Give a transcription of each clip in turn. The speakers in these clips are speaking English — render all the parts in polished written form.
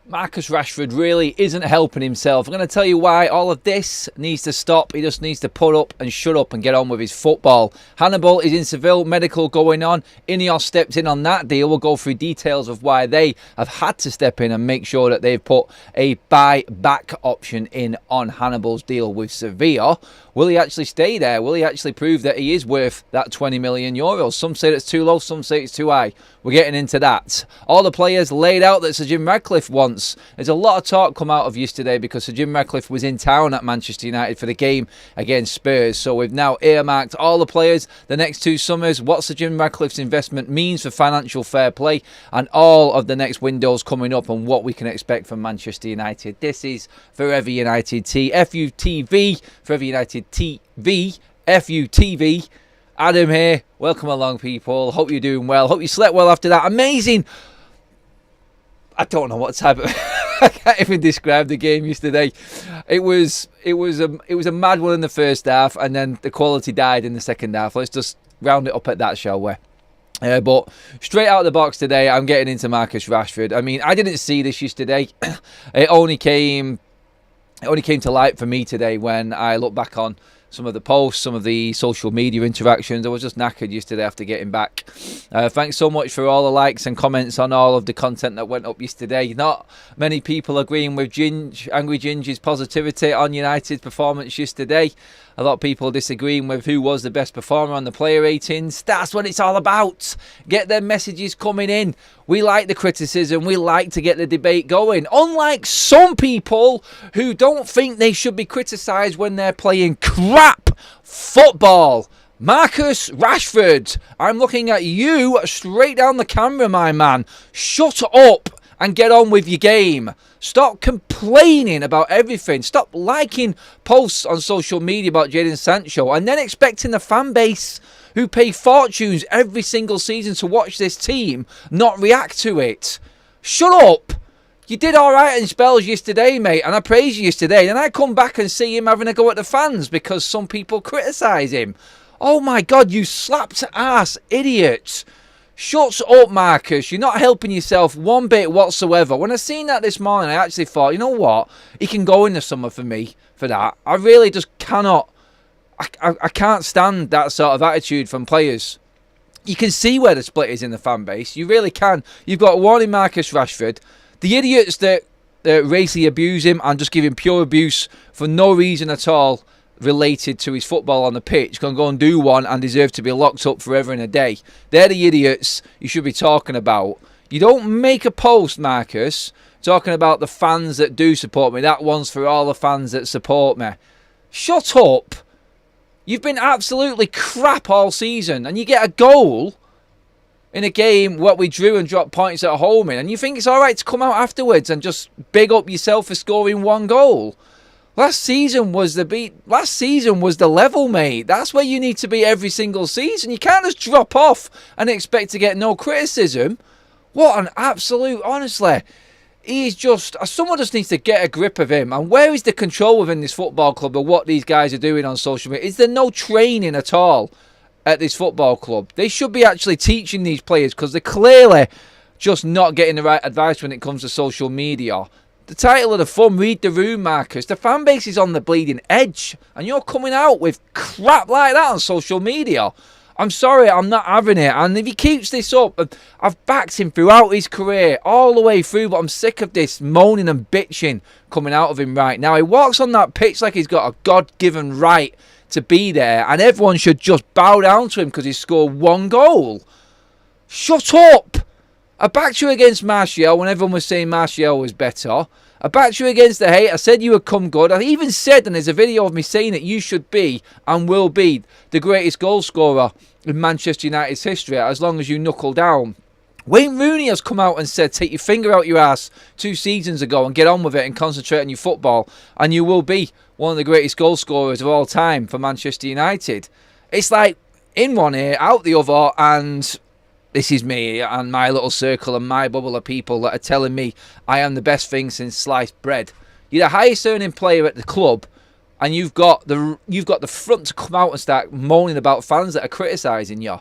Marcus Rashford really isn't helping himself. I'm going to tell you why. All of this needs to stop. He just needs to put up and shut up and get on with his football. Hannibal is in Seville, medical going on. Ineos stepped in on that deal. We'll go through details of why they have had to step in and make sure that they've put a buy-back option in on Hannibal's deal with Sevilla. Will he actually stay there? Will he actually prove that he is worth that 20 million euros? Some say it's too low, some say it's too high. We're getting into that. All the players laid out that Sir Jim Ratcliffe wants. There's a lot of talk come out of yesterday because Sir Jim Ratcliffe was in town at Manchester United for the game against Spurs. So we've now earmarked all the players the next 2 summers, what Sir Jim Ratcliffe's investment means for financial fair play, and all of the next windows coming up and what we can expect from Manchester United. This is Forever United FUTV, Forever United TV, FUTV. Adam here. Welcome along, people. Hope you're doing well. Hope you slept well after that amazing... I don't know what type of... I can't even describe the game yesterday. It was a mad one in the first half, and then the quality died in the second half. Let's just round it up at that, shall we? But straight out of the box today, I'm getting into Marcus Rashford. I mean, I didn't see this yesterday. It only came to light for me today when I look back on some of the posts, some of the social media interactions. I was just knackered yesterday after getting back. Thanks so much for all the likes and comments on all of the content that went up yesterday. Not many people agreeing with Angry Ginger's positivity on United's performance yesterday. A lot of people disagreeing with who was the best performer on the player ratings. That's what it's all about. Get their messages coming in. We like the criticism. We like to get the debate going. Unlike some people who don't think they should be criticised when they're playing crap football. Marcus Rashford, I'm looking at you straight down the camera, my man. Shut up and get on with your game. Stop complaining about everything. Stop liking posts on social media about Jadon Sancho and then expecting the fan base who pay fortunes every single season to watch this team not react to it. Shut up. You did all right in spells yesterday, mate, and I praise you yesterday. Then I come back and see him having a go at the fans because some people criticise him. Oh my God, you slapped ass idiot. Shut up, Marcus. You're not helping yourself one bit whatsoever. When I seen that this morning, I actually thought, you know what? He can go in the summer for me for that. I really just cannot. I can't stand that sort of attitude from players. You can see where the split is in the fan base. You really can. You've got one in Marcus Rashford. The idiots that racially abuse him and just give him pure abuse for no reason at all related to his football on the pitch can go and do one and deserve to be locked up forever and a day. They're the idiots you should be talking about. You don't make a post, Marcus, talking about the fans that do support me. That one's for all the fans that support me. Shut up. You've been absolutely crap all season and you get a goal in a game what we drew and dropped points at home in, and you think it's alright to come out afterwards and just big up yourself for scoring one goal. Last season was the level, mate. That's where you need to be every single season. You can't just drop off and expect to get no criticism. What an absolute, honestly. He's just, someone just needs to get a grip of him. And where is the control within this football club of what these guys are doing on social media? Is there no training at all at this football club? They should be actually teaching these players because they're clearly just not getting the right advice when it comes to social media. The title of the fun, read the room, Marcus. The fan base is on the bleeding edge. And you're coming out with crap like that on social media. I'm sorry, I'm not having it. And if he keeps this up, I've backed him throughout his career, all the way through, but I'm sick of this moaning and bitching coming out of him right now. He walks on that pitch like he's got a God-given right to be there, and everyone should just bow down to him because he scored one goal. Shut up! I backed you against Martial when everyone was saying Martial was better. I backed you against the hate. I said you would come good. I even said, and there's a video of me saying that you should be and will be the greatest goal scorer in Manchester United's history as long as you knuckle down. Wayne Rooney has come out and said, take your finger out your ass 2 seasons ago and get on with it and concentrate on your football, and you will be one of the greatest goal scorers of all time for Manchester United. It's like in one ear, out the other, and this is me and my little circle and my bubble of people that are telling me I am the best thing since sliced bread. You're the highest earning player at the club, and you've got the front to come out and start moaning about fans that are criticising you.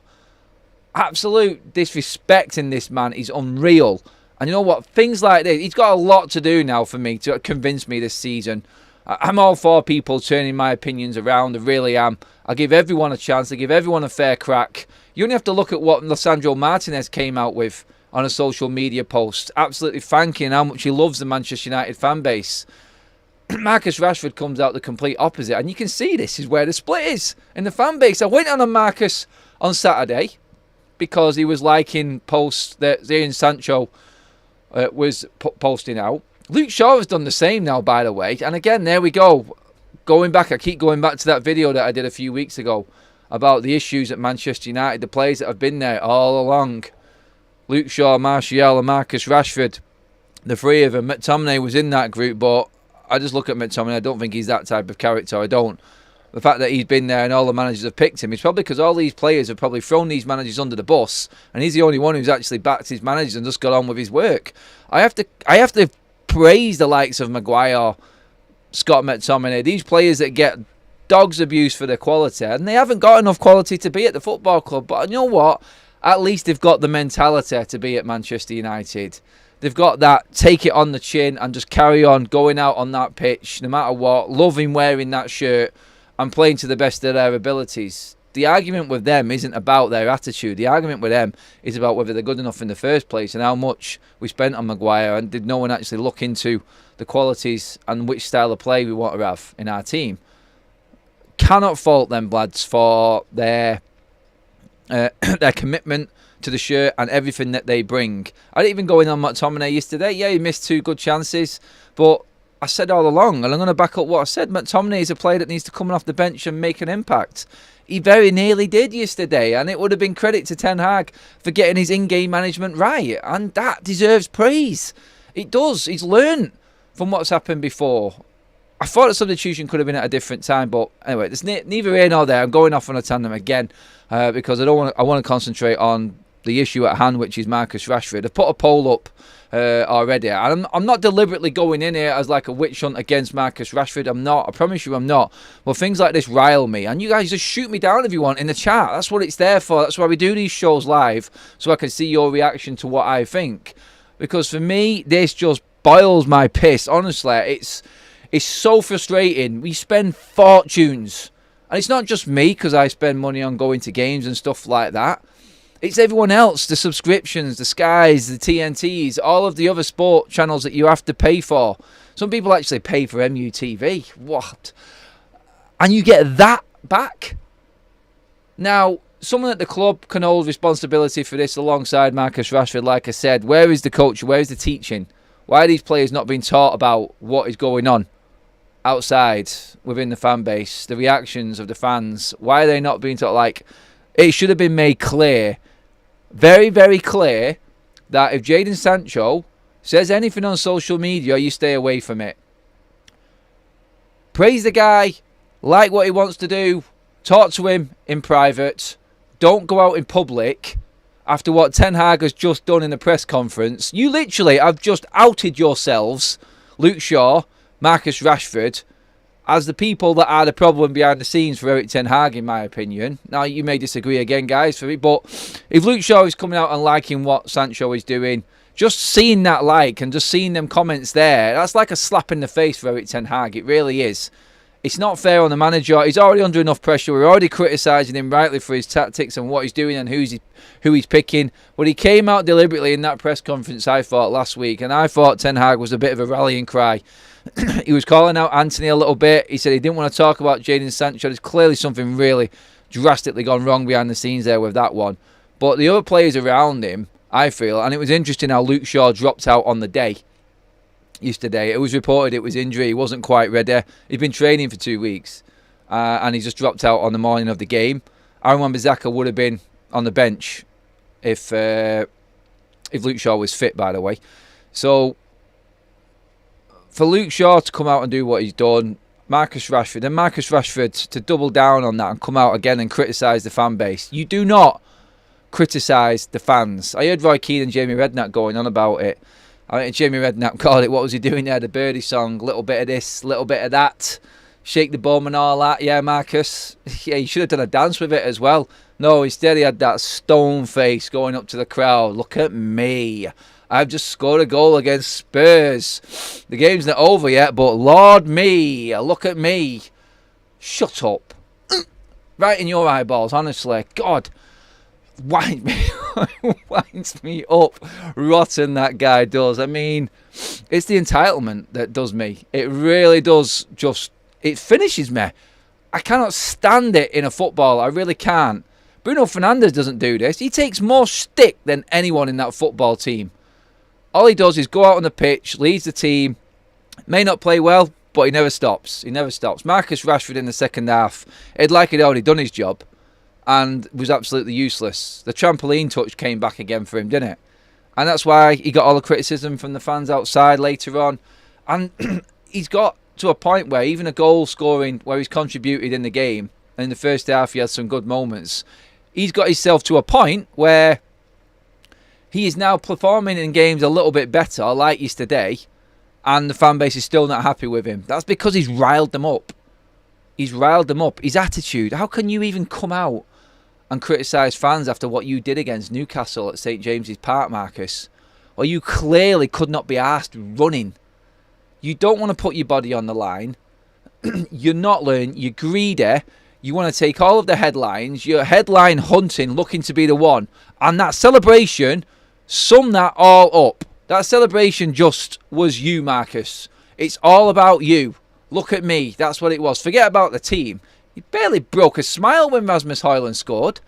Absolute disrespect in this man is unreal. And you know what? Things like this, he's got a lot to do now for me to convince me this season. I'm all for people turning my opinions around. I really am. I give everyone a chance. I give everyone a fair crack. You only have to look at what Lisandro Martinez came out with on a social media post, absolutely thanking how much he loves the Manchester United fan base. Marcus Rashford comes out the complete opposite, and you can see this is where the split is in the fan base. I went on Marcus on Saturday because he was liking posts that Jadon Sancho was posting out. Luke Shaw has done the same now, by the way. And again, there we go. I keep going back to that video that I did a few weeks ago about the issues at Manchester United, the players that have been there all along. Luke Shaw, Martial and Marcus Rashford, the three of them. McTominay was in that group, but I just look at McTominay. I don't think he's that type of character. I don't. The fact that he's been there and all the managers have picked him is probably because all these players have probably thrown these managers under the bus, and he's the only one who's actually backed his managers and just got on with his work. I have to praise the likes of Maguire, Scott McTominay, these players that get dog's abuse for their quality, and they haven't got enough quality to be at the football club. But you know what? At least they've got the mentality to be at Manchester United. They've got that take it on the chin and just carry on going out on that pitch no matter what, loving wearing that shirt and playing to the best of their abilities. The argument with them isn't about their attitude. The argument with them is about whether they're good enough in the first place and how much we spent on Maguire, and did no one actually look into the qualities and which style of play we want to have in our team. Cannot fault them lads for their commitment to the shirt and everything that they bring. I didn't even go in on McTominay yesterday. Yeah, he missed 2 good chances, but I said all along, and I'm going to back up what I said, McTominay is a player that needs to come off the bench and make an impact. He very nearly did yesterday, and it would have been credit to Ten Hag for getting his in-game management right, and that deserves praise. It does. He's learned from what's happened before. I thought the substitution could have been at a different time, but anyway, there's neither here nor there. I'm going off on a tandem again because I want to concentrate on the issue at hand, which is Marcus Rashford. I've put a poll up already, and I'm not deliberately going in here as like a witch hunt against Marcus Rashford. I'm not. I promise you I'm not. Well, things like this rile me, and you guys just shoot me down if you want in the chat. That's what it's there for. That's why we do these shows live, so I can see your reaction to what I think. Because for me, this just boils my piss. Honestly, it's so frustrating. We spend fortunes, and it's not just me because I spend money on going to games and stuff like that. It's everyone else, the subscriptions, the Skies, the TNTs, all of the other sport channels that you have to pay for. Some people actually pay for MUTV. What? And you get that back? Now, someone at the club can hold responsibility for this alongside Marcus Rashford, like I said. Where is the coach? Where is the teaching? Why are these players not being taught about what is going on outside within the fan base? The reactions of the fans. Why are they not being taught? Like, it should have been made clear, very, very clear, that if Jadon Sancho says anything on social media, you stay away from it. Praise the guy, like what he wants to do, talk to him in private. Don't go out in public after what Ten Hag has just done in the press conference. You literally have just outed yourselves, Luke Shaw, Marcus Rashford, as the people that are the problem behind the scenes for Eric Ten Hag, in my opinion. Now, you may disagree again, guys, for me, but if Luke Shaw is coming out and liking what Sancho is doing, just seeing that like and just seeing them comments there, that's like a slap in the face for Eric Ten Hag. It really is. It's not fair on the manager. He's already under enough pressure. We're already criticising him rightly for his tactics and what he's doing and who he's picking. But he came out deliberately in that press conference, I thought, last week, and I thought Ten Hag was a bit of a rallying cry. He was calling out Anthony a little bit. He said he didn't want to talk about Jadon Sancho. There's clearly something really drastically gone wrong behind the scenes there with that one. But the other players around him, I feel, and it was interesting how Luke Shaw dropped out on the day yesterday. It was reported it was injury. He wasn't quite ready. He'd been training for 2 weeks, and he just dropped out on the morning of the game. Aaron Wan-Bissaka would have been on the bench if Luke Shaw was fit, by the way. So for Luke Shaw to come out and do what he's done, Marcus Rashford to double down on that and come out again and criticise the fan base. You do not criticise the fans. I heard Roy Keane and Jamie Redknapp going on about it. I think Jamie Redknapp called it, what was he doing there, the Birdie song, little bit of this, little bit of that, shake the bum and all that. Yeah, Marcus, yeah, you should have done a dance with it as well. No, instead he had that stone face going up to the crowd. Look at me. I've just scored a goal against Spurs. The game's not over yet, but Lord me, look at me. Shut up. Right in your eyeballs, honestly. God, winds me up. Rotten, that guy does. I mean, it's the entitlement that does me. It really does. It finishes me. I cannot stand it in a football. I really can't. Bruno Fernandes doesn't do this. He takes more stick than anyone in that football team. All he does is go out on the pitch, leads the team, may not play well, but he never stops. He never stops. Marcus Rashford in the second half, he'd already done his job and was absolutely useless. The trampoline touch came back again for him, didn't it? And that's why he got all the criticism from the fans outside later on. And he's got to a point where even a goal scoring, where he's contributed in the game, and in the first half he had some good moments, he's got himself to a point where he is now performing in games a little bit better, like yesterday, and the fan base is still not happy with him. That's because he's riled them up. He's riled them up. His attitude. How can you even come out and criticise fans after what you did against Newcastle at St James's Park, Marcus? Well, you clearly could not be arsed running. You don't want to put your body on the line. You're not learning. You're greedy. You want to take all of the headlines. You're headline hunting, looking to be the one. And that celebration, sum that all up. That celebration just was you, Marcus. It's all about you. Look at me. That's what it was. Forget about the team. He barely broke a smile when Rasmus Højlund scored.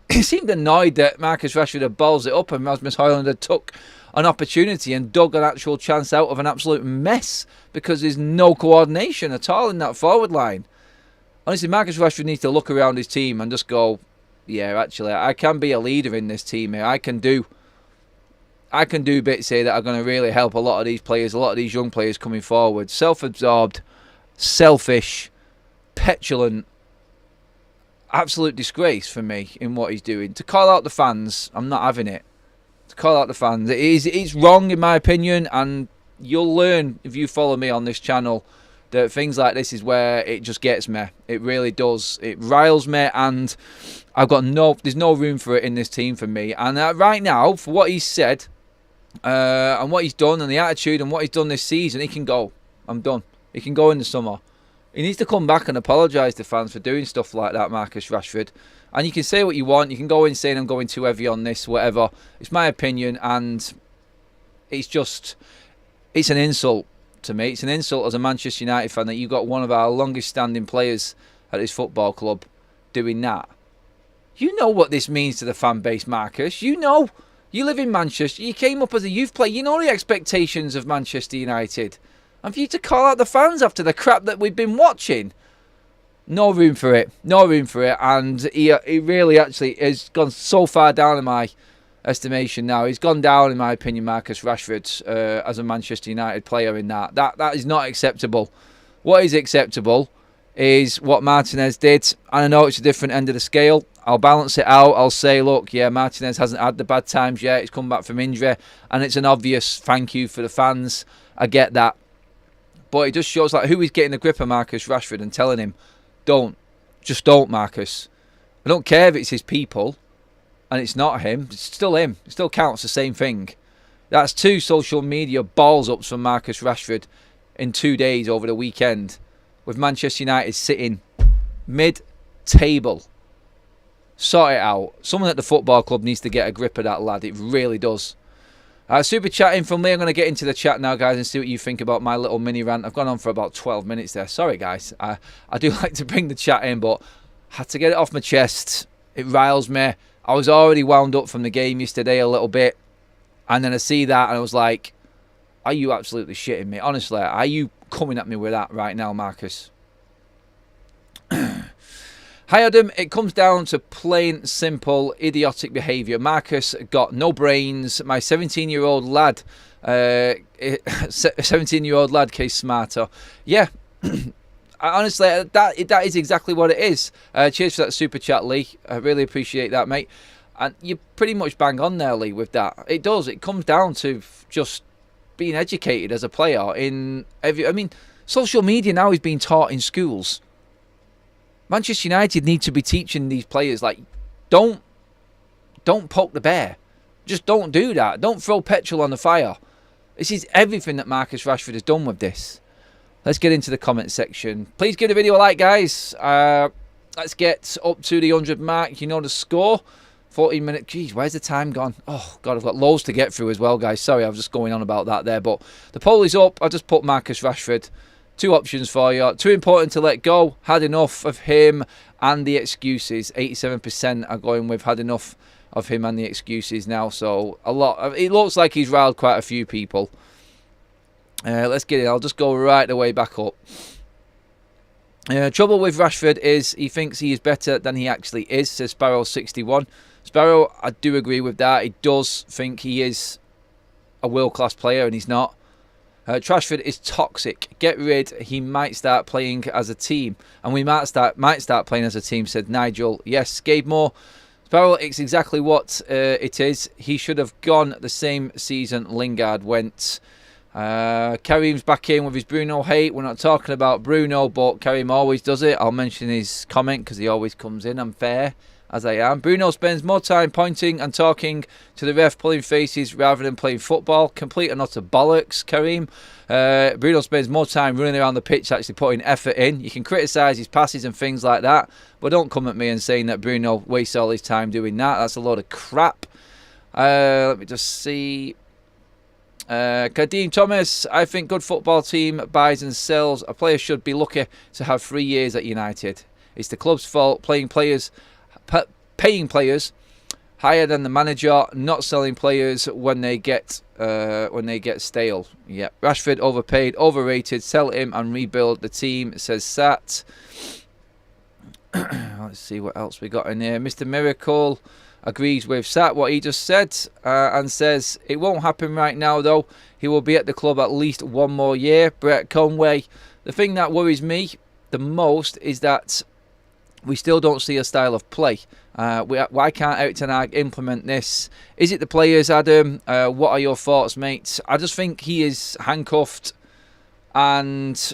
He seemed annoyed that Marcus Rashford had balls it up and Rasmus Højlund had took an opportunity and dug an actual chance out of an absolute mess because there's no coordination at all in that forward line. Honestly, Marcus Rashford needs to look around his team and just go, yeah, actually, I can be a leader in this team here. I can do bits here that are going to really help a lot of these players, a lot of these young players coming forward. Self-absorbed, selfish, petulant, absolute disgrace for me in what he's doing. To call out the fans, I'm not having it. To call out the fans, it's wrong in my opinion, and you'll learn if you follow me on this channel that things like this is where it just gets me. It really does. It riles me, and there's no room for it in this team for me. And right now, for what he's said, and what he's done, and the attitude, and what he's done this season, he can go. I'm done. He can go in the summer. He needs to come back and apologise to fans for doing stuff like that, Marcus Rashford. And you can say what you want. You can go in saying I'm going too heavy on this, whatever. It's my opinion, and it's an insult to me. It's an insult as a Manchester United fan that you got one of our longest standing players at this football club doing that. You know what this means to the fan base, Marcus. You know. You live in Manchester. You came up as a youth player. You know the expectations of Manchester United. And for you to call out the fans after the crap that we've been watching, no room for it. No room for it. And he really actually has gone so far down in my estimation now. He's gone down, in my opinion, Marcus Rashford, as a Manchester United player in that. That is not acceptable. What is acceptable is what Martinez did. And I know it's a different end of the scale. I'll balance it out. I'll say, look, yeah, Martinez hasn't had the bad times yet. He's come back from injury. And it's an obvious thank you for the fans. I get that. But it just shows like who is getting the grip of Marcus Rashford and telling him, don't. Just don't, Marcus. I don't care if it's his people and it's not him. It's still him. It still counts the same thing. That's 2 social media balls ups from Marcus Rashford in 2 days over the weekend with Manchester United sitting mid-table. Sort it out. Someone at the football club needs to get a grip of that lad. It really does. Super chatting from me. I'm going to get into the chat now, guys, and see what you think about my little mini rant. I've gone on for about 12 minutes there. Sorry, guys. I do like to bring the chat in, but I had to get it off my chest. It riles me. I was already wound up from the game yesterday a little bit, and then I see that, and I was like, are you absolutely shitting me? Honestly, are you coming at me with that right now, Marcus? Hi Adam, it comes down to plain, simple, idiotic behaviour. Marcus got no brains. My 17-year-old lad, 17-year-old lad, case smarter. Yeah, honestly, that is exactly what it is. Cheers for that super chat, Lee. I really appreciate that, mate. And you pretty much bang on there, Lee, with that. It does. It comes down to just being educated as a player. Social media now is being taught in schools. Manchester United need to be teaching these players, like, don't poke the bear. Just don't do that. Don't throw petrol on the fire. This is everything that Marcus Rashford has done with this. Let's get into the comment section. Please give the video a like, guys. Let's get up to the 100 mark. You know the score. 14 minutes. Jeez, where's the time gone? Oh, God, I've got loads to get through as well, guys. Sorry, I was just going on about that there. But the poll is up. I just put Marcus Rashford. 2 options for you. Too important to let go. Had enough of him and the excuses. 87% are going with had enough of him and the excuses now. So a lot. It looks like he's riled quite a few people. Let's get it. I'll just go right the way back up. Trouble with Rashford is he thinks he is better than he actually is, says Sparrow61. Sparrow, I do agree with that. He does think he is a world-class player, and he's not. Rashford is toxic. Get rid. He might start playing as a team, and we might start playing as a team, said Nigel. Yes, Gabe Moore. Sparrow, it's exactly what it is. He should have gone the same season Lingard went. Karim's back in with his Bruno hate. We're not talking about Bruno, but Karim always does it. I'll mention his comment because he always comes in. I'm fair as I am. Bruno spends more time pointing and talking to the ref, pulling faces rather than playing football. Complete and utter bollocks, Karim. Bruno spends more time running around the pitch, actually putting effort in. You can criticise his passes and things like that, but don't come at me and saying that Bruno wastes all his time doing that. That's a load of crap. Let me just see. Kadeem Thomas, I think good football team buys and sells. A player should be lucky to have 3 years at United. It's the club's fault paying players higher than the manager, not selling players when they get stale. Yeah, Rashford overpaid, overrated. Sell him and rebuild the team, says Sat. Let's see what else we got in here. Mr Miracle agrees with Sat what he just said and says it won't happen right now though. He will be at the club at least 1 more year. Brett Conway, the thing that worries me the most is that we still don't see a style of play. Why can't Erik ten Hag implement this? Is it the players, Adam? What are your thoughts, mate? I just think he is handcuffed and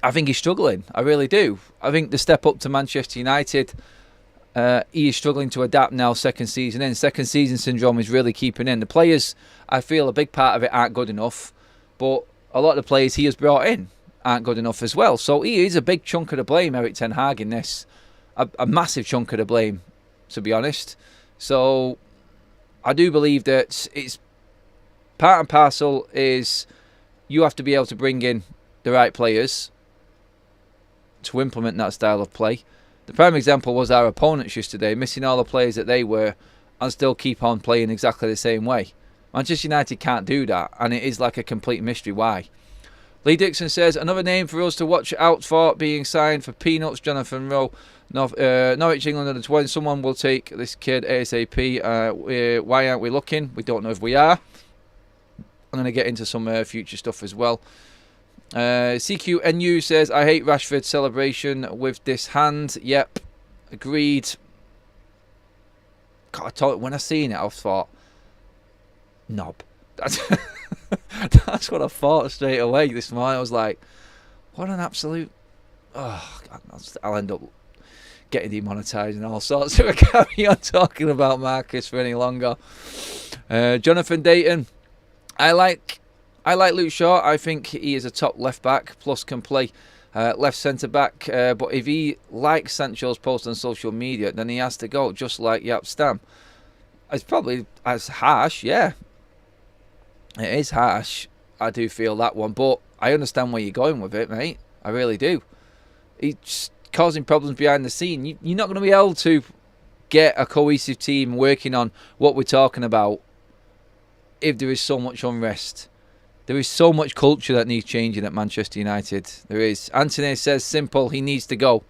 I think he's struggling. I really do. I think the step up to Manchester United, he is struggling to adapt now second season in. Second season syndrome is really keeping in. The players, I feel a big part of it aren't good enough, but a lot of the players he has brought in aren't good enough as well. So he is a big chunk of the blame, Erik ten Hag, in this. A massive chunk of the blame, to be honest. So I do believe that it's part and parcel is you have to be able to bring in the right players to implement that style of play. The prime example was our opponents yesterday, missing all the players that they were and still keep on playing exactly the same way. Manchester United can't do that, and it is like a complete mystery why. Lee Dixon says, another name for us to watch out for being signed for peanuts, Jonathan Rowe. Norwich, England under 20. Someone will take this kid ASAP. Why aren't we looking? We don't know if we are. I'm going to get into some future stuff as well. CQNU says, I hate Rashford's celebration with this hand. Yep, agreed. God, when I seen it, I thought, knob. That's what I thought straight away this morning. I was like, what an absolute... Oh, God, I'll end up getting demonetised and all sorts if I carry on talking about Marcus for any longer. Jonathan Dayton, I like Luke Shaw. I think he is a top left back, plus can play left centre back. But if he likes Sancho's post on social media, then he has to go, just like Yap Stam. It's probably as harsh, yeah. It is harsh. I do feel that one, but I understand where you're going with it, mate. I really do. It's causing problems behind the scene. You're not going to be able to get a cohesive team working on what we're talking about if there is so much unrest. There is so much culture that needs changing at Manchester United. There is. Anthony says, simple, he needs to go.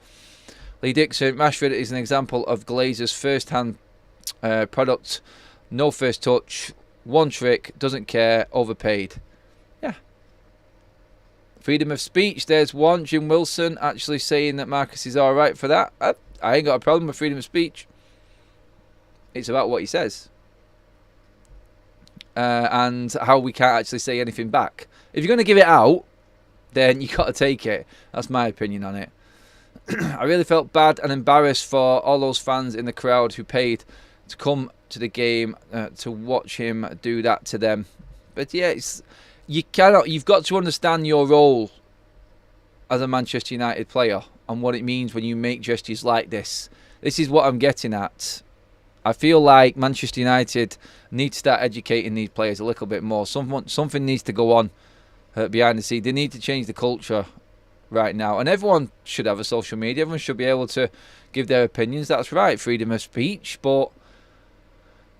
Lee Dixon, Rashford is an example of Glazer's first-hand product. No first touch. One trick, doesn't care, overpaid. Yeah. Freedom of speech, there's one. Jim Wilson actually saying that Marcus is alright for that. I ain't got a problem with freedom of speech. It's about what he says. And how we can't actually say anything back. If you're going to give it out, then you got to take it. That's my opinion on it. I really felt bad and embarrassed for all those fans in the crowd who paid to come to the game to watch him do that to them. But yeah, you've got to understand your role as a Manchester United player and what it means when you make gestures like this. This is what I'm getting at. I feel like Manchester United need to start educating these players a little bit more. Something needs to go on behind the scenes. They need to change the culture right now. And everyone should have a social media. Everyone should be able to give their opinions. That's right, freedom of speech. But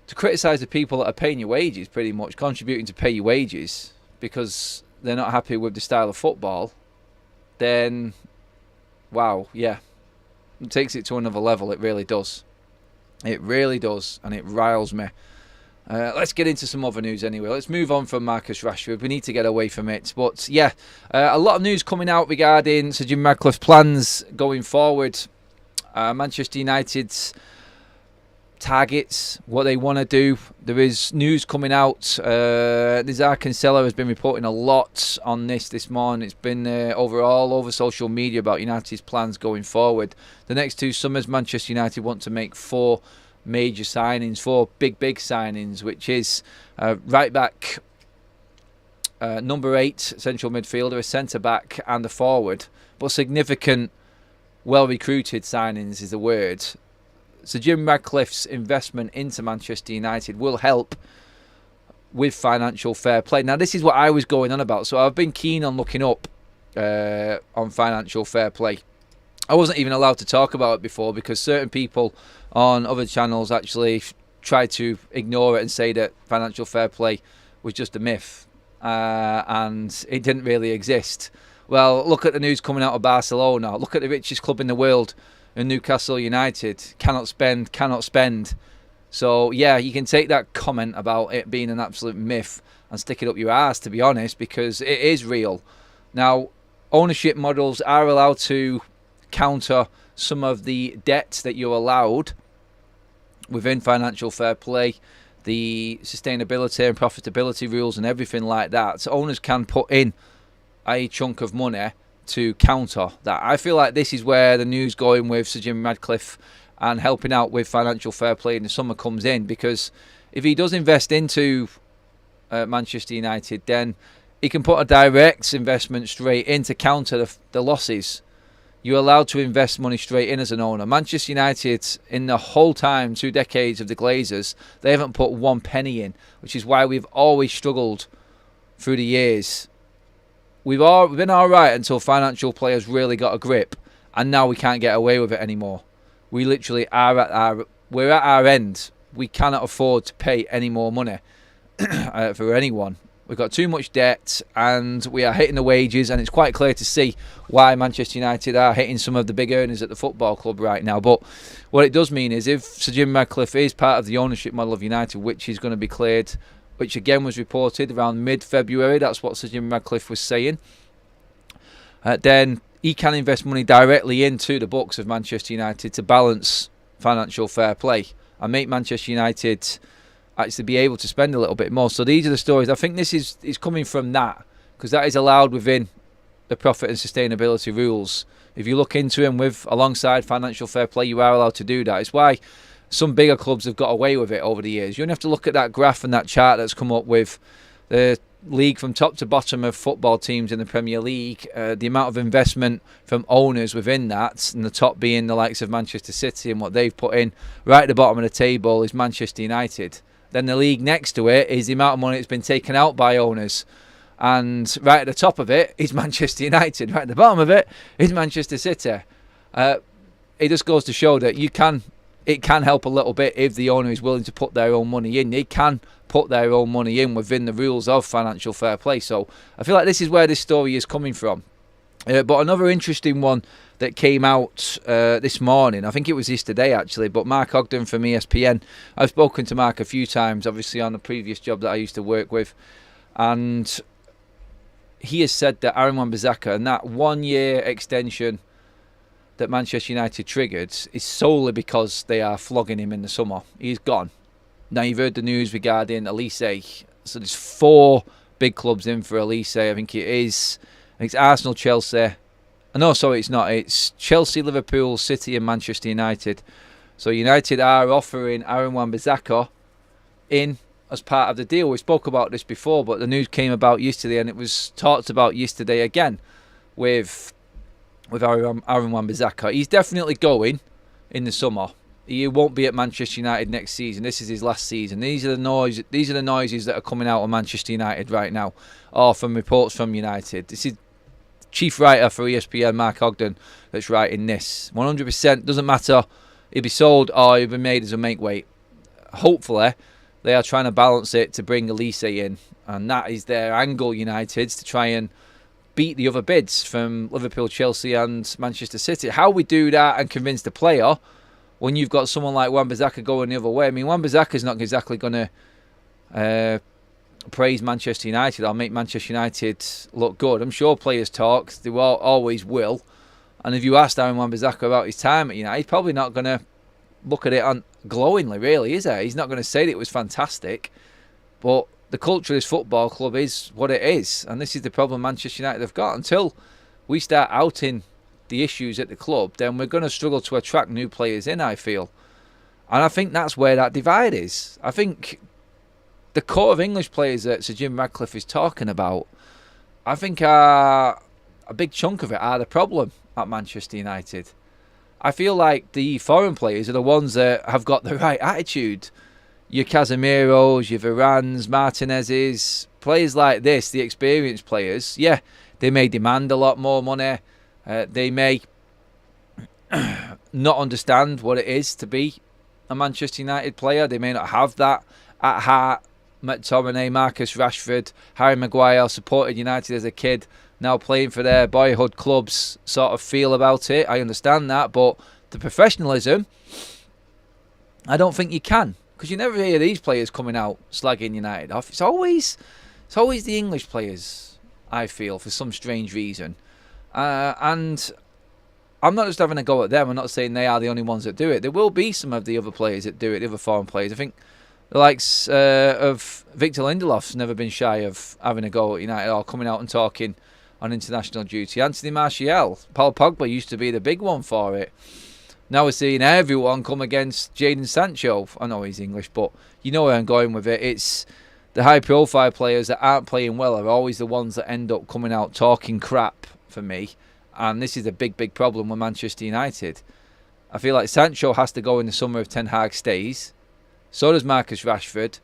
to criticise the people that are paying your wages, pretty much contributing to pay your wages because they're not happy with the style of football, then, wow, yeah. It takes it to another level. It really does. It really does, and it riles me. Let's get into some other news anyway. Let's move on from Marcus Rashford. We need to get away from it. But yeah, a lot of news coming out regarding Sir Jim Ratcliffe's plans going forward. Manchester United's targets, what they want to do. There is news coming out. Nizar Kinsella has been reporting a lot on this morning. It's been all over social media about United's plans going forward. The next 2 summers, Manchester United want to make 4 major signings, 4 big signings, which is right back, number 8 central midfielder, a centre back and a forward. But significant, well recruited signings is the word. So Jim Ratcliffe's investment into Manchester United will help with financial fair play. Now, this is what I was going on about. So I've been keen on looking up on financial fair play. I wasn't even allowed to talk about it before because certain people on other channels actually tried to ignore it and say that financial fair play was just a myth and it didn't really exist. Well, look at the news coming out of Barcelona. Look at the richest club in the world, in Newcastle United. Cannot spend. So yeah, you can take that comment about it being an absolute myth and stick it up your ass, to be honest, because it is real. Now, ownership models are allowed to counter some of the debts that you're allowed within financial fair play, the sustainability and profitability rules and everything like that. So owners can put in a chunk of money to counter that. I feel like this is where the news going with Sir Jim Ratcliffe and helping out with financial fair play in the summer comes in, because if he does invest into Manchester United, then he can put a direct investment straight in to counter the losses. You're allowed to invest money straight in as an owner. Manchester United, in the whole time, 2 decades of the Glazers, they haven't put 1 penny in, which is why we've always struggled through the years. We've been all right until financial players really got a grip, and now we can't get away with it anymore. We literally we're at our end. We cannot afford to pay any more money for anyone. We've got too much debt and we are hitting the wages, and it's quite clear to see why Manchester United are hitting some of the big earners at the football club right now. But what it does mean is if Sir Jim Ratcliffe is part of the ownership model of United, which is going to be cleared, which again was reported around mid-February, that's what Sir Jim Ratcliffe was saying, then he can invest money directly into the books of Manchester United to balance financial fair play and make Manchester United actually be able to spend a little bit more. So these are the stories. I think this is coming from that, because that is allowed within the profit and sustainability rules. If you look into them alongside financial fair play, you are allowed to do that. It's why some bigger clubs have got away with it over the years. You only have to look at that graph and that chart that's come up with the league from top to bottom of football teams in the Premier League, the amount of investment from owners within that, and the top being the likes of Manchester City and what they've put in. Right at the bottom of the table is Manchester United. Then the league next to it is the amount of money that's been taken out by owners. And right at the top of it is Manchester United. Right at the bottom of it is Manchester City. It just goes to show that it can help a little bit if the owner is willing to put their own money in. They can put their own money in within the rules of financial fair play. So I feel like this is where this story is coming from. But another interesting one that came out this morning, I think it was yesterday actually, but Mark Ogden from ESPN, I've spoken to Mark a few times, obviously on the previous job that I used to work with, and he has said that Aaron Wan-Bissaka and that 1-year extension that Manchester United triggered is solely because they are flogging him in the summer. He's gone. Now you've heard the news regarding Elise. So there's 4 big clubs in for Elise. I think it's Arsenal, Chelsea. No, sorry, it's not. It's Chelsea, Liverpool, City and Manchester United. So United are offering Aaron Wan-Bissaka in as part of the deal. We spoke about this before, but the news came about yesterday, and it was talked about yesterday again with Aaron Wan-Bissaka. He's definitely going in the summer. He won't be at Manchester United next season. This is his last season. These are the noises that are coming out of Manchester United right now, or from reports from United. This is chief writer for ESPN, Mark Ogden, that's writing this. 100% doesn't matter. He'll be sold or he'll be made as a make weight. Hopefully, they are trying to balance it to bring Elise in, and that is their angle, United's, to try and beat the other bids from Liverpool, Chelsea and Manchester City. How we do that and convince the player when you've got someone like Wan-Bissaka going the other way. I mean, Wan-Bissaka's not exactly going to praise Manchester United or make Manchester United look good. I'm sure players talk. They always will. And if you asked Aaron Wan-Bissaka about his time at United, he's probably not going to look at it glowingly, really, is he? He's not going to say that it was fantastic. But the culture of this football club is what it is. And this is the problem Manchester United have got. Until we start outing the issues at the club, then we're going to struggle to attract new players in, I feel. And I think that's where that divide is. I think the core of English players that Sir Jim Ratcliffe is talking about, I think a big chunk of it are the problem at Manchester United. I feel like the foreign players are the ones that have got the right attitude. Your Casemiros, your Varans, Martinez's, players like this, the experienced players, yeah, they may demand a lot more money. They may not understand what it is to be a Manchester United player. They may not have that at heart. McTominay, Marcus Rashford, Harry Maguire supported United as a kid, now playing for their boyhood clubs sort of feel about it. I understand that, but the professionalism, I don't think you can, because you never hear these players coming out slagging United off. It's always the English players, I feel, for some strange reason. And I'm not just having a go at them. I'm not saying they are the only ones that do it. There will be some of the other players that do it, the other foreign players. I think the likes of Victor Lindelof's never been shy of having a go at United or coming out and talking on international duty. Anthony Martial, Paul Pogba used to be the big one for it. Now we're seeing everyone come against Jadon Sancho. I know he's English, but you know where I'm going with it. It's the high-profile players that aren't playing well are always the ones that end up coming out talking crap for me. And this is a big, big problem with Manchester United. I feel like Sancho has to go in the summer if Ten Hag stays. So does Marcus Rashford.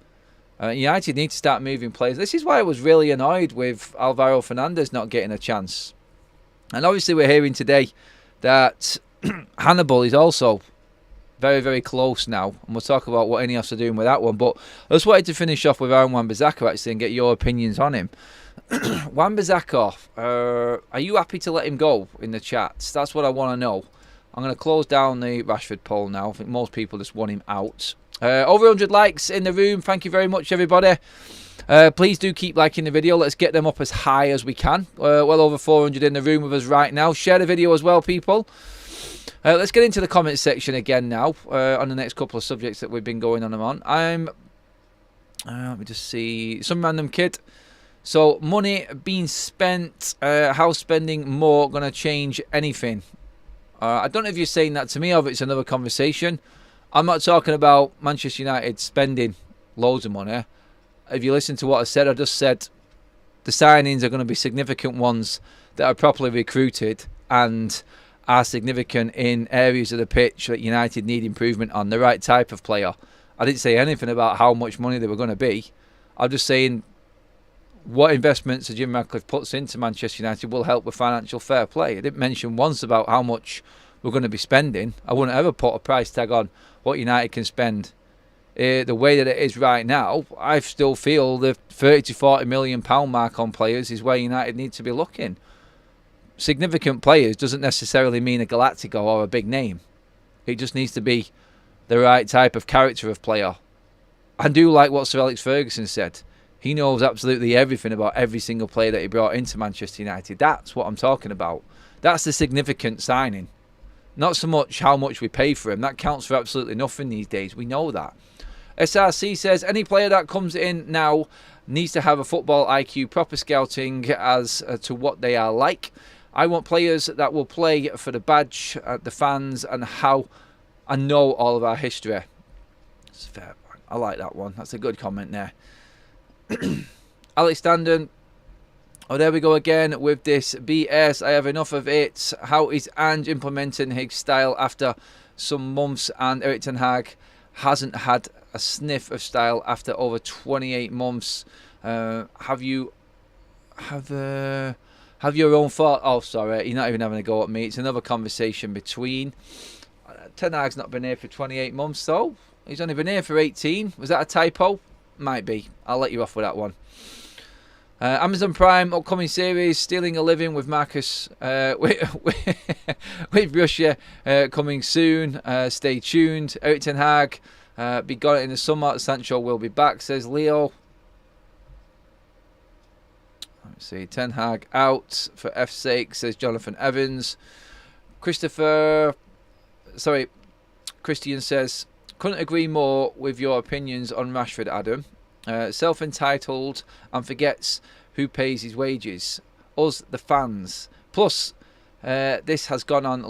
United need to start moving players. This is why I was really annoyed with Alvaro Fernandez not getting a chance. And obviously we're hearing today that Hannibal is also very, very close now. And we'll talk about what Ineos are doing with that one. But I just wanted to finish off with Aaron Wan-Bissaka actually and get your opinions on him. Wan-Bissaka, are you happy to let him go in the chats? That's what I want to know. I'm going to close down the Rashford poll now. I think most people just want him out. Over 100 likes in the room. Thank you very much, everybody. Please do keep liking the video. Let's get them up as high as we can. Well over 400 in the room with us right now. Share the video as well, people. Let's get into the comments section again now on the next couple of subjects that we've been going on and on. Let me just see. Some random kid. So, money being spent, how spending more going to change anything? I don't know if you're saying that to me or if it's another conversation. I'm not talking about Manchester United spending loads of money. If you listen to what I said, I just said the signings are going to be significant ones that are properly recruited and are significant in areas of the pitch that United need improvement on, the right type of player. I didn't say anything about how much money they were going to be. I'm just saying what investments Jim Ratcliffe puts into Manchester United will help with financial fair play. I didn't mention once about how much we're going to be spending. I wouldn't ever put a price tag on what United can spend. The way that it is right now, I still feel the 30 to 40 million pound mark on players is where United need to be looking. Significant players doesn't necessarily mean a Galactico or a big name. It just needs to be the right type of character of player. I do like what Sir Alex Ferguson said. He knows absolutely everything about every single player that he brought into Manchester United. That's what I'm talking about. That's the significant signing. Not so much how much we pay for him. That counts for absolutely nothing these days. We know that. SRC says, any player that comes in now needs to have a football IQ, proper scouting as to what they are like. I want players that will play for the badge, the fans, and how I know all of our history. It's a fair point. I like that one. That's a good comment there. Alex Standen. Oh, there we go again with this BS. I have enough of it. How is Ange implementing his style after some months, and Erik ten Hag hasn't had a sniff of style after over 28 months? Have your own thought? Oh, sorry, you're not even having a go at me. It's another conversation between. Ten Hag's not been here for 28 months, though. He's only been here for 18. Was that a typo? Might be. I'll let you off with that one. Amazon Prime upcoming series Stealing a Living with Marcus with Russia coming soon. Stay tuned. Erik ten Hag be got it in the summer. Sancho will be back, says Leo. Let's see. Ten Hag out for F's sake, says Jonathan Evans. Christian says, couldn't agree more with your opinions on Rashford, Adam. Self-entitled and forgets who pays his wages. Us, the fans. Plus, this has gone on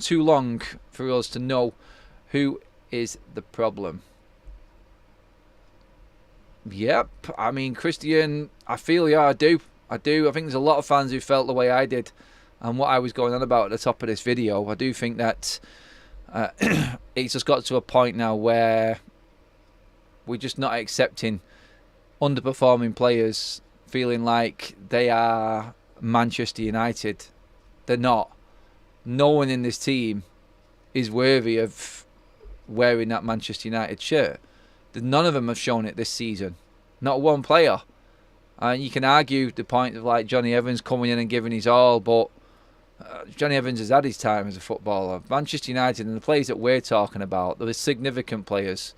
too long for us to know who is the problem. Yep, I mean, Christian, I feel I do. I think there's a lot of fans who felt the way I did, and what I was going on about at the top of this video. I do think that it's just got to a point now where we're just not accepting underperforming players feeling like they are Manchester United. They're not. No one in this team is worthy of wearing that Manchester United shirt. None of them have shown it this season. Not one player. And you can argue the point of like Johnny Evans coming in and giving his all, but Johnny Evans has had his time as a footballer. Manchester United and the players that we're talking about, they're significant players.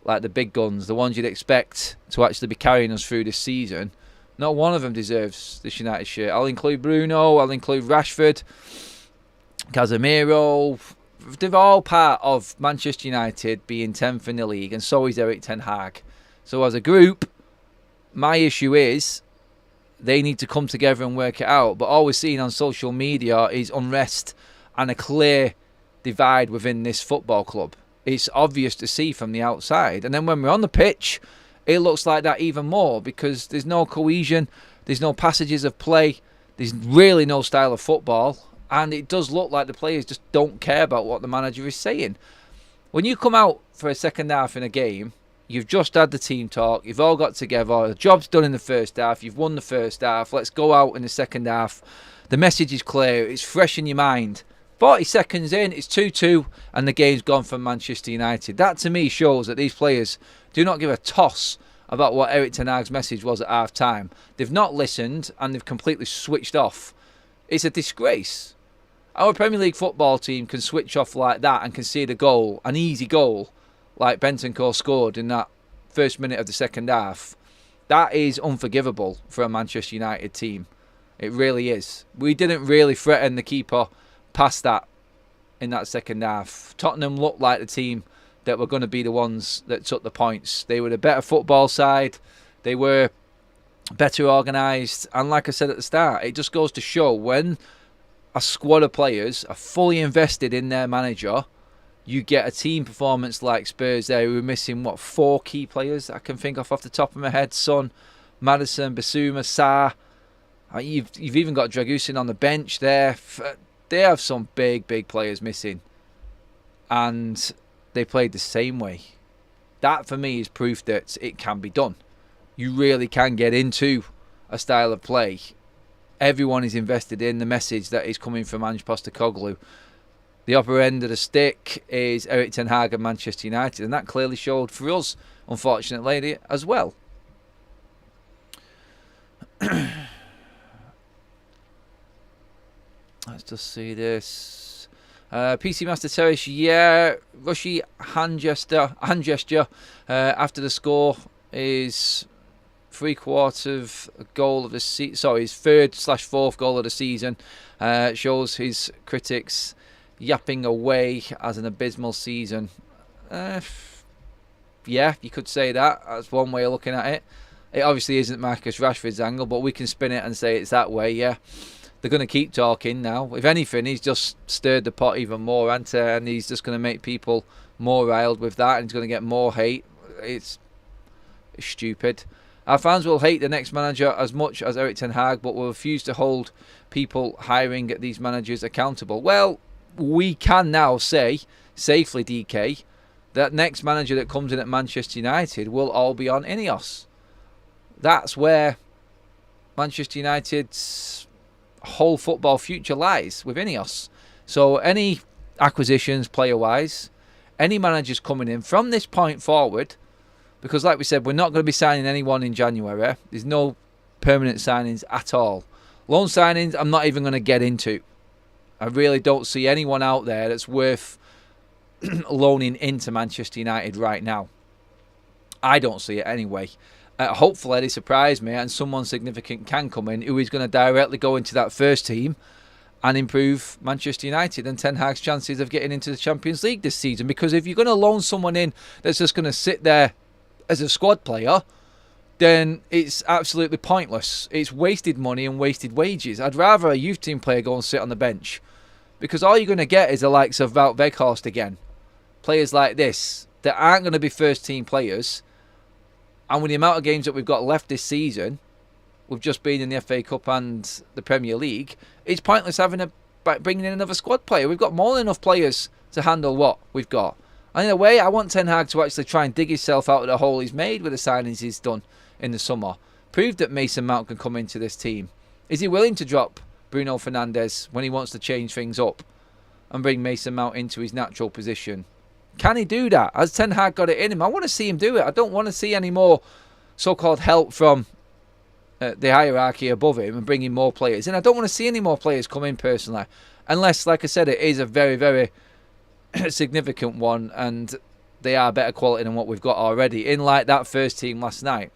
Like the big guns, the ones you'd expect to actually be carrying us through this season. Not one of them deserves this United shirt. I'll include Bruno, I'll include Rashford, Casemiro. They're all part of Manchester United being 10th in the league, and so is Erik ten Hag. So as a group, my issue is they need to come together and work it out. But all we're seeing on social media is unrest and a clear divide within this football club. It's obvious to see from the outside. And then when we're on the pitch, it looks like that even more because there's no cohesion, there's no passages of play, there's really no style of football, and it does look like the players just don't care about what the manager is saying. When you come out for a second half in a game, you've just had the team talk, you've all got together, the job's done in the first half, you've won the first half, let's go out in the second half. The message is clear, it's fresh in your mind. 40 seconds in, it's 2-2 and the game's gone from Manchester United. That to me shows that these players do not give a toss about what Erik ten Hag's message was at half time. They've not listened and they've completely switched off. It's a disgrace. Our Premier League football team can switch off like that and concede a goal, an easy goal, like Bentancur scored in that first minute of the second half. That is unforgivable for a Manchester United team. It really is. We didn't really threaten the keeper past that in that second half. Tottenham looked like the team that were going to be the ones that took the points. They were the better football side. They were better organised. And like I said at the start, it just goes to show when a squad of players are fully invested in their manager, you get a team performance like Spurs there who were missing, 4 key players I can think off the top of my head. Son, Maddison, Basuma, Sarr. You've even got Dragusin on the bench there. They have some big players missing. And they played the same way. That for me is proof that it can be done. You really can get into a style of play. Everyone is invested in the message that is coming from Ange Postecoglou. The upper end of the stick is Erik ten Hag and Manchester United. And that clearly showed for us, unfortunately, as well. Let's just see this. PC Master Terrace, yeah. Rushy hand gesture after the score is 3/4 goal of the season. Sorry, his 3rd/4th goal of the season. Shows his critics yapping away as an abysmal season. Yeah, you could say that. That's one way of looking at it. It obviously isn't Marcus Rashford's angle, but we can spin it and say it's that way, yeah. They're going to keep talking now. If anything, he's just stirred the pot even more, and he's just going to make people more riled with that and he's going to get more hate. It's stupid. Our fans will hate the next manager as much as Erik ten Hag, but will refuse to hold people hiring these managers accountable. Well, we can now say, safely, DK, that next manager that comes in at Manchester United will all be on Ineos. That's where Manchester United's whole football future lies, with Ineos. So any acquisitions player-wise, any managers coming in from this point forward, because like we said, we're not going to be signing anyone in January. There's no permanent signings at all. Loan signings, I'm not even going to get into. I really don't see anyone out there that's worth loaning into Manchester United right now. I don't see it anyway. Hopefully they surprise me and someone significant can come in who is going to directly go into that first team and improve Manchester United and Ten Hag's chances of getting into the Champions League this season. Because if you're going to loan someone in that's just going to sit there as a squad player, then it's absolutely pointless. It's wasted money and wasted wages. I'd rather a youth team player go and sit on the bench, because all you're going to get is the likes of Wout Weghorst again. Players like this that aren't going to be first team players. And with the amount of games that we've got left this season, with just being in the FA Cup and the Premier League, it's pointless bringing in another squad player. We've got more than enough players to handle what we've got. And in a way, I want Ten Hag to actually try and dig himself out of the hole he's made with the signings he's done in the summer. Prove that Mason Mount can come into this team. Is he willing to drop Bruno Fernandes when he wants to change things up and bring Mason Mount into his natural position? Can he do that? Has Ten Hag got it in him? I want to see him do it. I don't want to see any more so-called help from the hierarchy above him and bringing more players in. I don't want to see any more players come in personally. Unless, like I said, it is a very, very significant one and they are better quality than what we've got already. In like that first team last night.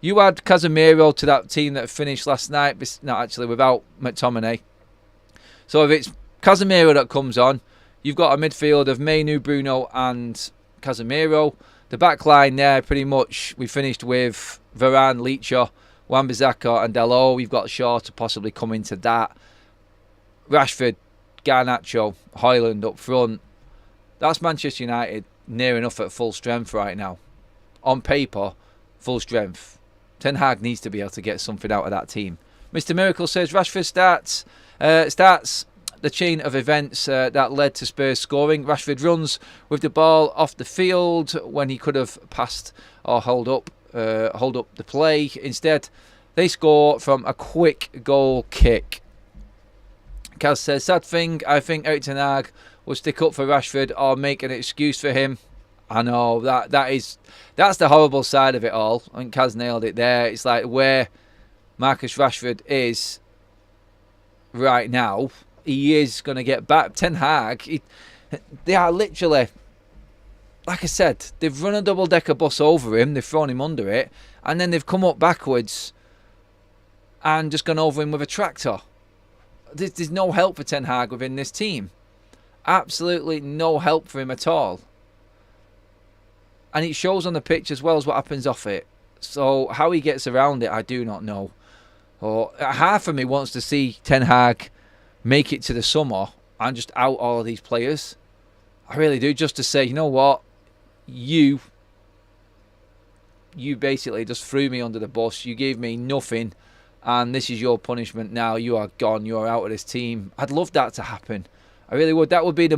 You add Casemiro to that team that finished last night. No, actually, without McTominay. So if it's Casemiro that comes on, you've got a midfield of Mainu, Bruno and Casemiro. The back line there, pretty much, we finished with Varane, Leacher, Wan-Bissaka and Dalot. You've got Shaw to possibly come into that. Rashford, Garnacho, Højlund up front. That's Manchester United near enough at full strength right now. On paper, full strength. Ten Hag needs to be able to get something out of that team. Mr Miracle says Rashford starts the chain of events that led to Spurs scoring. Rashford runs with the ball off the field when he could have passed or hold up the play. Instead, they score from a quick goal kick. Kaz says, sad thing, I think Erik ten Hag will stick up for Rashford or make an excuse for him. I know, that's the horrible side of it all. I think Kaz nailed it there. It's like where Marcus Rashford is right now, he is going to get back. Ten Hag, they are literally, like I said, they've run a double-decker bus over him, they've thrown him under it, and then they've come up backwards and just gone over him with a tractor. There's no help for Ten Hag within this team. Absolutely no help for him at all. And it shows on the pitch as well as what happens off it. So how he gets around it, I do not know. Or half of me wants to see Ten Hag make it to the summer and just out all of these players. I really do, just to say, you know what, you basically just threw me under the bus. You gave me nothing, and this is your punishment now. You are gone. You are out of this team. I'd love that to happen. I really would. That would be the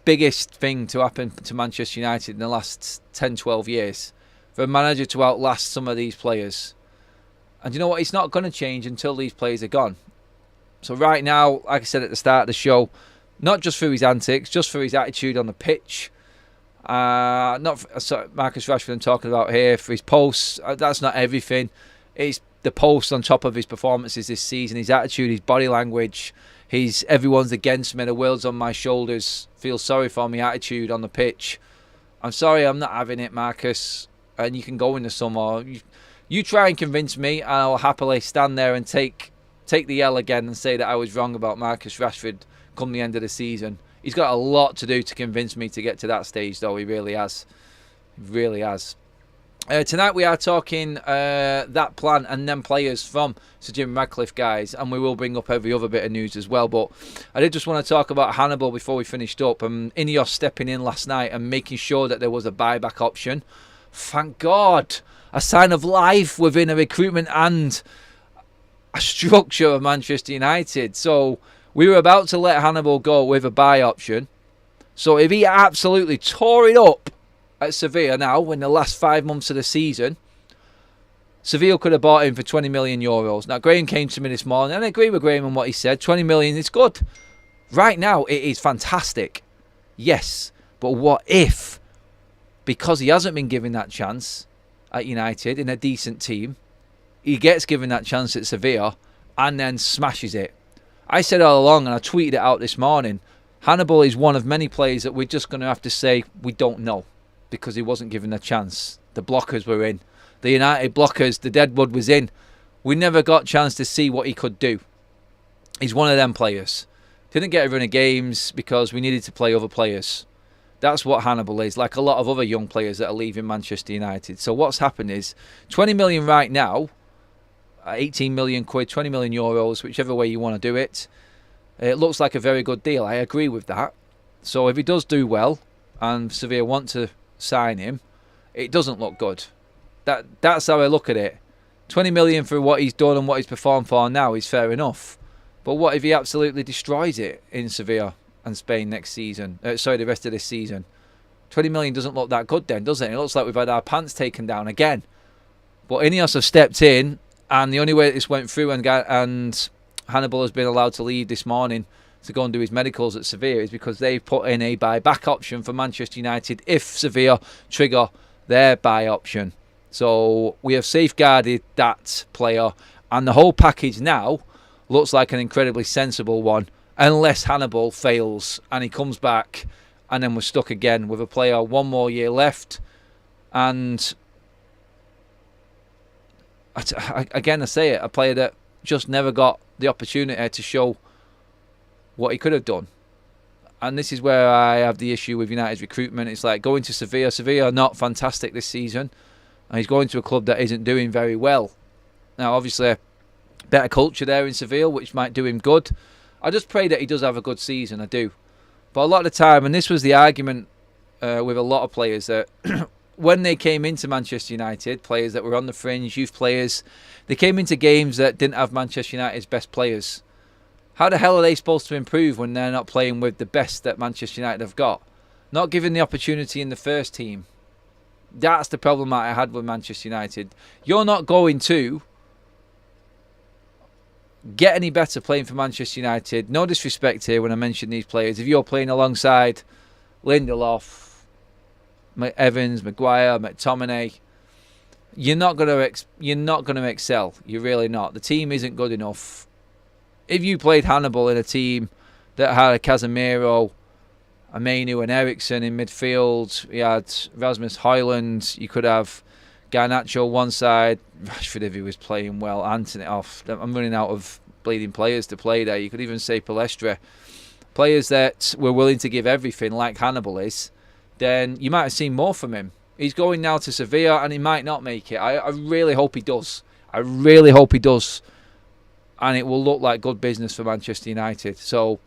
biggest thing to happen to Manchester United in the last 10, 12 years. For a manager to outlast some of these players. And you know what? It's not going to change until these players are gone. So right now, like I said at the start of the show, not just for his antics, just for his attitude on the pitch. Not for, Marcus Rashford I'm talking about here, for his posts. That's not everything. It's the posts on top of his performances this season, his attitude, his body language, his everyone's against me, the world's on my shoulders, feel sorry for me attitude on the pitch. I'm sorry, I'm not having it, Marcus. And you can go in the summer. You try and convince me, and I'll happily stand there and take the L again and say that I was wrong about Marcus Rashford come the end of the season. He's got a lot to do to convince me to get to that stage, though. He really has. He really has. Tonight we are talking that plan and then players from Sir Jim Radcliffe, guys, and we will bring up every other bit of news as well. But I did just want to talk about Hannibal before we finished up. Ineos stepping in last night and making sure that there was a buyback option. Thank God. A sign of life within a recruitment and a structure of Manchester United. So we were about to let Hannibal go with a buy option. So if he absolutely tore it up at Sevilla now, in the last 5 months of the season, Sevilla could have bought him for 20 million euros. Now, Graham came to me this morning, and I agree with Graham on what he said. 20 million is good. Right now, it is fantastic. Yes, but what if, because he hasn't been given that chance at United in a decent team, he gets given that chance at Sevilla and then smashes it? I said all along, and I tweeted it out this morning, Hannibal is one of many players that we're just going to have to say we don't know, because he wasn't given a chance. The blockers were in. The United blockers, the deadwood was in. We never got a chance to see what he could do. He's one of them players. Didn't get a run of games because we needed to play other players. That's what Hannibal is, like a lot of other young players that are leaving Manchester United. So what's happened is 20 million right now, 18 million quid, 20 million euros, whichever way you want to do it. It looks like a very good deal. I agree with that. So if he does do well and Sevilla want to sign him, it doesn't look good. That's how I look at it. 20 million for what he's done and what he's performed for now is fair enough. But what if he absolutely destroys it in Sevilla and Spain next season? The rest of this season. 20 million doesn't look that good then, does it? It looks like we've had our pants taken down again. But Ineos have stepped in, and the only way this went through and Hannibal has been allowed to leave this morning to go and do his medicals at Sevilla is because they've put in a buyback option for Manchester United if Sevilla trigger their buy option. So we have safeguarded that player, and the whole package now looks like an incredibly sensible one, unless Hannibal fails and he comes back and then we're stuck again with a player 1 more year left. And again, I say it, a player that just never got the opportunity to show what he could have done. And this is where I have the issue with United's recruitment. It's like going to Sevilla. Sevilla are not fantastic this season, and he's going to a club that isn't doing very well. Now, obviously, better culture there in Sevilla, which might do him good. I just pray that he does have a good season, I do. But a lot of the time, and this was the argument with a lot of players, that when they came into Manchester United, players that were on the fringe, youth players, they came into games that didn't have Manchester United's best players. How the hell are they supposed to improve when they're not playing with the best that Manchester United have got? Not given the opportunity in the first team. That's the problem that I had with Manchester United. You're not going to get any better playing for Manchester United. No disrespect here when I mention these players. If you're playing alongside Lindelof, Evans, Maguire, McTominay, you're not going to excel. You're really not. The team isn't good enough. If you played Hannibal in a team that had a Casemiro, a Mainu and Eriksen in midfield, you had Rasmus Højlund, you could have Garnacho one side, Rashford if he was playing well, Anthony off. I'm running out of bleeding players to play there. You could even say Palestra. Players that were willing to give everything like Hannibal is, then you might have seen more from him. He's going now to Sevilla and he might not make it. I really hope he does. I really hope he does. And it will look like good business for Manchester United. So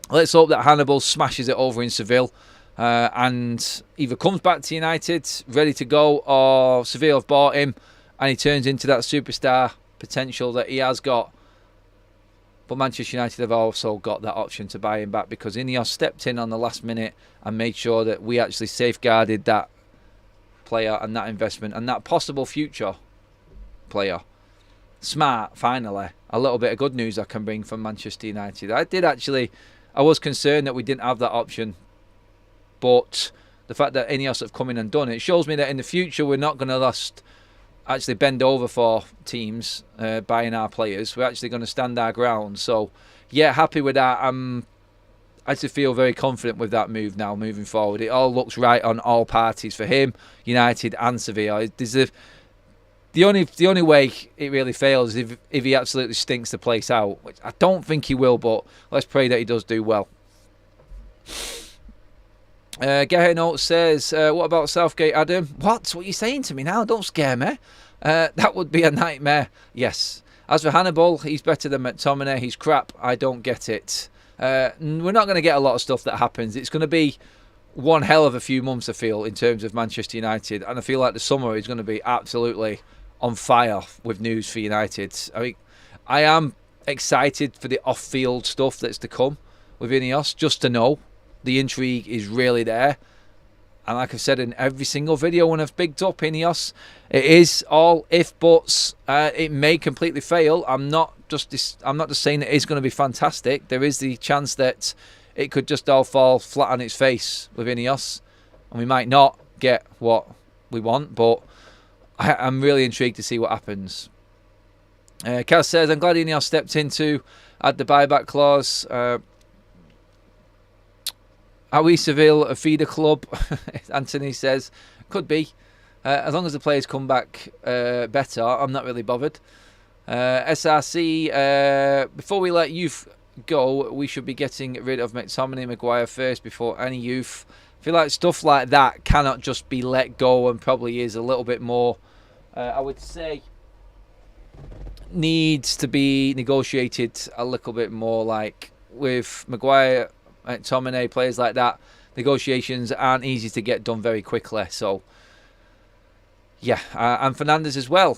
let's hope that Hannibal smashes it over in Seville and either comes back to United ready to go, or Seville have bought him and he turns into that superstar potential that he has got. But Manchester United have also got that option to buy him back, because Ineos stepped in on the last minute and made sure that we actually safeguarded that player and that investment and that possible future player. Smart, finally. A little bit of good news I can bring from Manchester United. I was concerned that we didn't have that option, but the fact that Ineos have come in and done it shows me that in the future we're not going to actually bend over for teams buying our players. We're actually going to stand our ground. So yeah, happy with that. I actually feel very confident with that move now moving forward. It all looks right on all parties for him, United and Sevilla. The only way it really fails is if he absolutely stinks the place out, which I don't think he will, but let's pray that he does do well. Note says, what about Southgate, Adam? What are you saying to me now? Don't scare me. That would be a nightmare. Yes. As for Hannibal, he's better than McTominay. He's crap. I don't get it. We're not going to get a lot of stuff that happens. It's going to be one hell of a few months, I feel, in terms of Manchester United. And I feel like the summer is going to be absolutely on fire with news for United. I mean, I am excited for the off-field stuff that's to come with Ineos, just to know the intrigue is really there. And like I've said in every single video when I've bigged up Ineos, it is all if buts. It may completely fail. I'm not just saying it is going to be fantastic. There is the chance that it could just all fall flat on its face with Ineos, and we might not get what we want. But I'm really intrigued to see what happens. Kaz says, I'm glad Ineos stepped in to add the buyback clause. Are we Seville a feeder club? Anthony says, could be. As long as the players come back better, I'm not really bothered. SRC, before we let youth go, we should be getting rid of McTominay, Maguire first before any youth. I feel like stuff like that cannot just be let go, and probably is a little bit more, I would say, needs to be negotiated a little bit more. Like with Maguire, McTominay, players like that, negotiations aren't easy to get done very quickly. So yeah, and Fernandes as well.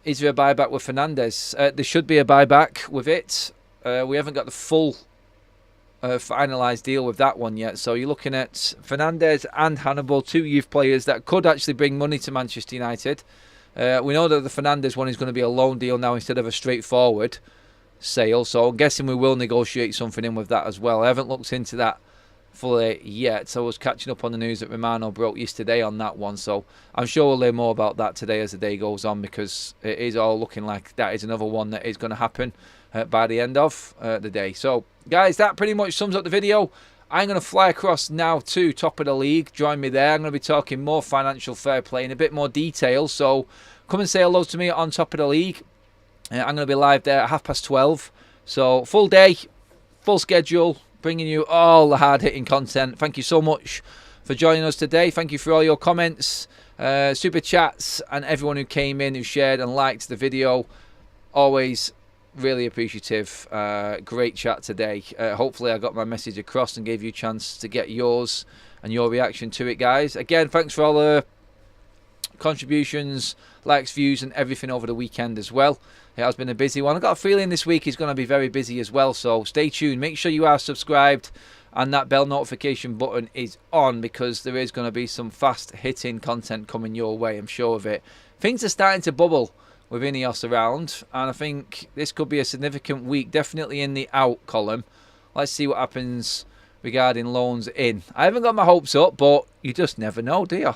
Is there a buyback with Fernandes? There should be a buyback with it. We haven't got the full finalised deal with that one yet. So you're looking at Fernandes and Hannibal, two youth players that could actually bring money to Manchester United. We know that the Fernandes one is going to be a loan deal now instead of a straightforward sale. So I'm guessing we will negotiate something in with that as well. I haven't looked into that fully yet. So I was catching up on the news that Romano broke yesterday on that one. So I'm sure we'll learn more about that today as the day goes on, because it is all looking like that is another one that is going to happen by the end of the day. So guys, that pretty much sums up the video. I'm going to fly across now to Top of the League. Join me there. I'm going to be talking more financial fair play in a bit more detail. So come and say hello to me on Top of the League. I'm going to be live there at 12:30. So full day, full schedule, bringing you all the hard-hitting content. Thank you so much for joining us today. Thank you for all your comments, super chats, and everyone who came in, who shared and liked the video. Always really appreciative. Great chat today. Hopefully I got my message across and gave you a chance to get yours and your reaction to it, guys. Again, thanks for all the contributions, likes, views, and everything over the weekend as well. It has been a busy one. I've got a feeling this week is going to be very busy as well, so stay tuned. Make sure you are subscribed and that bell notification button is on, because there is going to be some fast hitting content coming your way, I'm sure of it. Things are starting to bubble with Ineos around, and I think this could be a significant week, definitely in the out column. Let's see what happens regarding loans in. I haven't got my hopes up, but you just never know, do you?